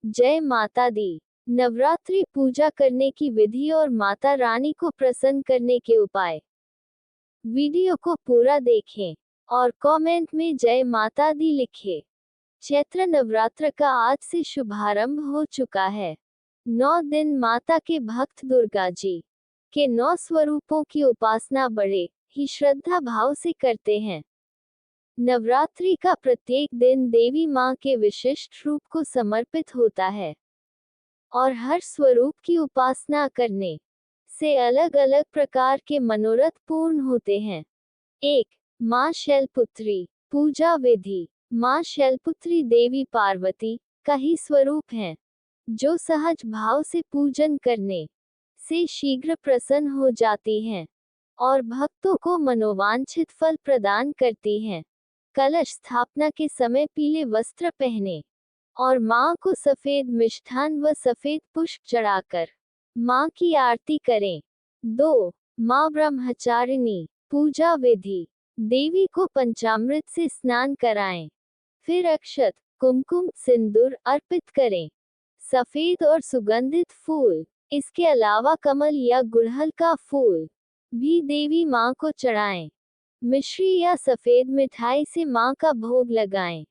जय माता दी। नवरात्रि पूजा करने की विधि और माता रानी को प्रसन्न करने के उपाय। वीडियो को पूरा देखें और कमेंट में जय माता दी लिखें। चैत्र नवरात्र का आज से शुभारंभ हो चुका है। 9 दिन माता के भक्त दुर्गा जी के 9 स्वरूपों की उपासना बड़े ही श्रद्धा भाव से करते हैं। नवरात्रि का प्रत्येक दिन देवी मां के विशिष्ट रूप को समर्पित होता है और हर स्वरूप की उपासना करने से अलग अलग प्रकार के मनोरथ पूर्ण होते हैं। 1. मां शैलपुत्री पूजा विधि। मां शैलपुत्री देवी पार्वती का ही स्वरूप है, जो सहज भाव से पूजन करने से शीघ्र प्रसन्न हो जाती हैं और भक्तों को मनोवांछित फल प्रदान करती हैं। कलश स्थापना के समय पीले वस्त्र पहने और मां को सफेद मिष्ठान व सफेद पुष्प चढ़ाकर मां की आरती करें। 2. मां ब्रह्मचारिणी पूजा विधि। देवी को पंचामृत से स्नान कराएं, फिर अक्षत, कुमकुम, सिंदूर अर्पित करें। सफेद और सुगंधित फूल, इसके अलावा कमल या गुड़हल का फूल भी देवी मां को चढ़ाएं। मिश्री या सफेद मिठाई से मां का भोग लगाएं।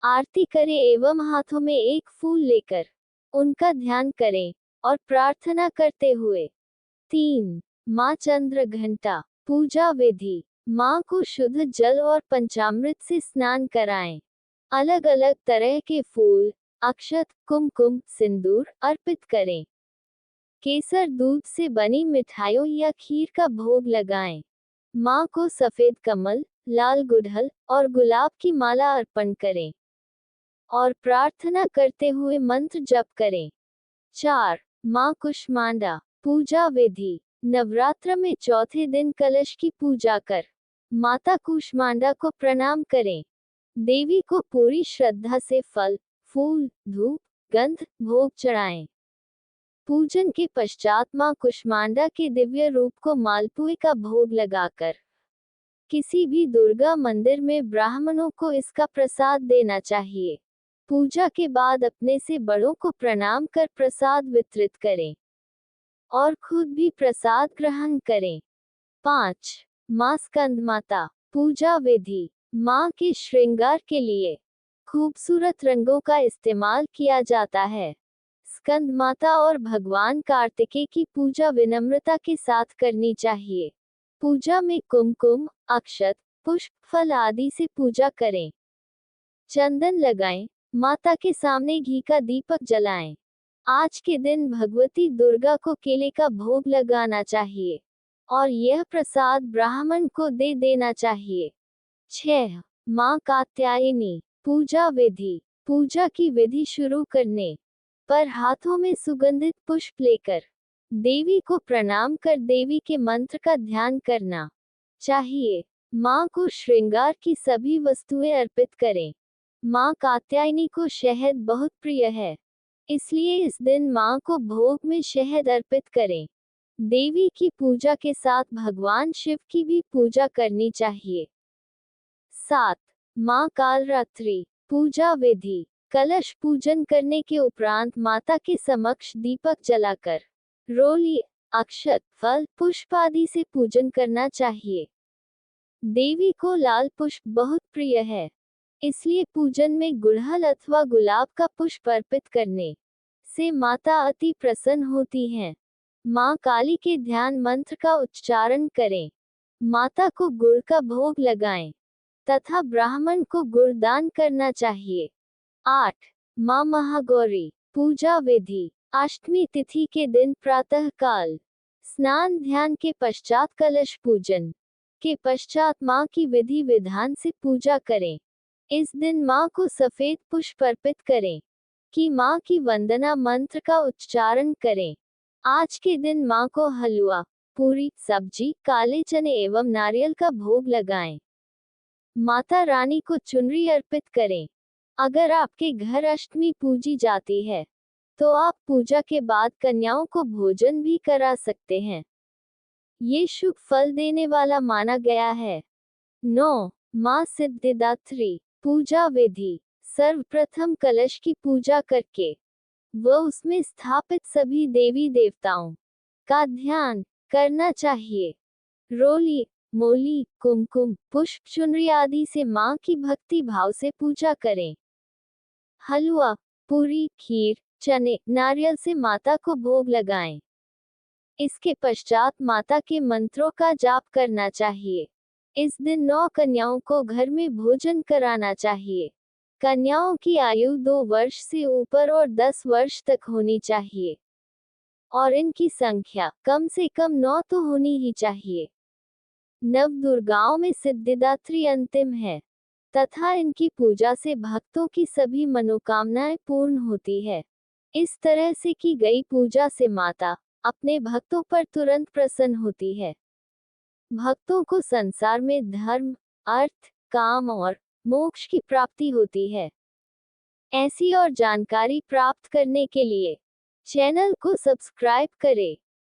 आरती करें एवं हाथों में एक फूल लेकर उनका ध्यान करें और प्रार्थना करते हुए। 3. मां चंद्र घंटा पूजा विधि। मां को शुद्ध जल और पंचामृत से स्नान कराएं। अलग अलग तरह के फूल, अक्षत, कुमकुम, सिंदूर अर्पित करें। केसर दूध से बनी मिठाइयों या खीर का भोग लगाएं। मां को सफेद कमल, लाल गुड़हल और गुलाब की माला अर्पण करें और प्रार्थना करते हुए मंत्र जप करें। 4. मां कुष्मांडा पूजा विधि। नवरात्र में चौथे दिन कलश की पूजा कर माता कुष्मांडा को प्रणाम करें। देवी को पूरी श्रद्धा से फल, फूल, धूप, गंध, भोग चढ़ाएं। पूजन के पश्चात मां कुष्मांडा के दिव्य रूप को मालपुए का भोग लगाकर किसी भी दुर्गा मंदिर में ब्राह्मणों को इसका प्रसाद देना चाहिए। पूजा के बाद अपने से बड़ों को प्रणाम कर प्रसाद वितरित करें और खुद भी प्रसाद ग्रहण करें। 5. मां स्कंदमाता पूजा विधि। मां के श्रृंगार के लिए खूबसूरत रंगों का इस्तेमाल किया जाता है। स्कंद माता और भगवान कार्तिकेय की पूजा विनम्रता के साथ करनी चाहिए। पूजा में कुमकुम, अक्षत, पुष्प, फल आदि से पूजा करें। चंदन लगाएं, माता के सामने घी का दीपक जलाएं। आज के दिन भगवती दुर्गा को केले का भोग लगाना चाहिए और यह प्रसाद ब्राह्मण को दे देना चाहिए। 6. मां कात्यायनी पूजा विधि। पूजा की विधि शुरू करने पर हाथों में सुगंधित पुष्प लेकर देवी को प्रणाम कर देवी के मंत्र का ध्यान करना चाहिए। मां को श्रृंगार की सभी वस्तुएं अर्पित करें। मां कात्यायनी को शहद बहुत प्रिय है, इसलिए इस दिन मां को भोग में शहद अर्पित करें। देवी की पूजा के साथ भगवान शिव की भी पूजा करनी चाहिए। 7. मां कालरात्रि पूजा विधि। कलश पूजन करने के उपरांत माता के समक्ष दीपक जलाकर रोली, अक्षत, फल, पुष्प आदि से पूजन करना चाहिए। देवी को लाल पुष्प बहुत प्रिय है, इसलिए पूजन में गुड़हल अथवा गुलाब का पुष्प अर्पित करने से माता अति प्रसन्न होती हैं। मां काली के ध्यान मंत्र का उच्चारण करें। माता को गुड़ का भोग लगाएं तथा ब्राह्मण को गुड़ दान करना चाहिए। 8. मां महागौरी पूजा विधि। अष्टमी तिथि के दिन प्रातः काल स्नान ध्यान के पश्चात कलश पूजन के पश्चात मां की विधि विधान से पूजा करें। इस दिन मां को सफेद पुष्प अर्पित करें कि मां की वंदना मंत्र का उच्चारण करें। आज के दिन मां को हलवा, पूरी, सब्जी, काले चने एवं नारियल का भोग लगाएं। माता रानी को चुनरी अर्पित करें। अगर आपके घर अष्टमी पूजी जाती है तो आप पूजा के बाद कन्याओं को भोजन भी करा सकते हैं। ये शुभ फल देने वाला माना गया है। 9. मां सिद्धिदात्री पूजा विधि। सर्वप्रथम कलश की पूजा करके व उसमें स्थापित सभी देवी देवताओं का ध्यान करना चाहिए। रोली, मोली, कुमकुम, पुष्प, चुनरी आदि से माँ की भक्ति भाव से पूजा करें। हलवा, पूरी, खीर, चने, नारियल से माता को भोग लगाएं। इसके पश्चात माता के मंत्रों का जाप करना चाहिए। इस दिन 9 कन्याओं को घर में भोजन कराना चाहिए। कन्याओं की आयु 2 वर्ष से ऊपर और 10 वर्ष तक होनी चाहिए और इनकी संख्या कम से कम 9 तो होनी ही चाहिए। नवदुर्गाओं में सिद्धिदात्री अंतिम है तथा इनकी पूजा से भक्तों की सभी मनोकामनाएं पूर्ण होती है। इस तरह से की गई पूजा से माता अपने भक्तों पर तुरंत प्रसन्न होती है। भक्तों को संसार में धर्म, अर्थ, काम और मोक्ष की प्राप्ति होती है। ऐसी और जानकारी प्राप्त करने के लिए चैनल को सब्सक्राइब करें।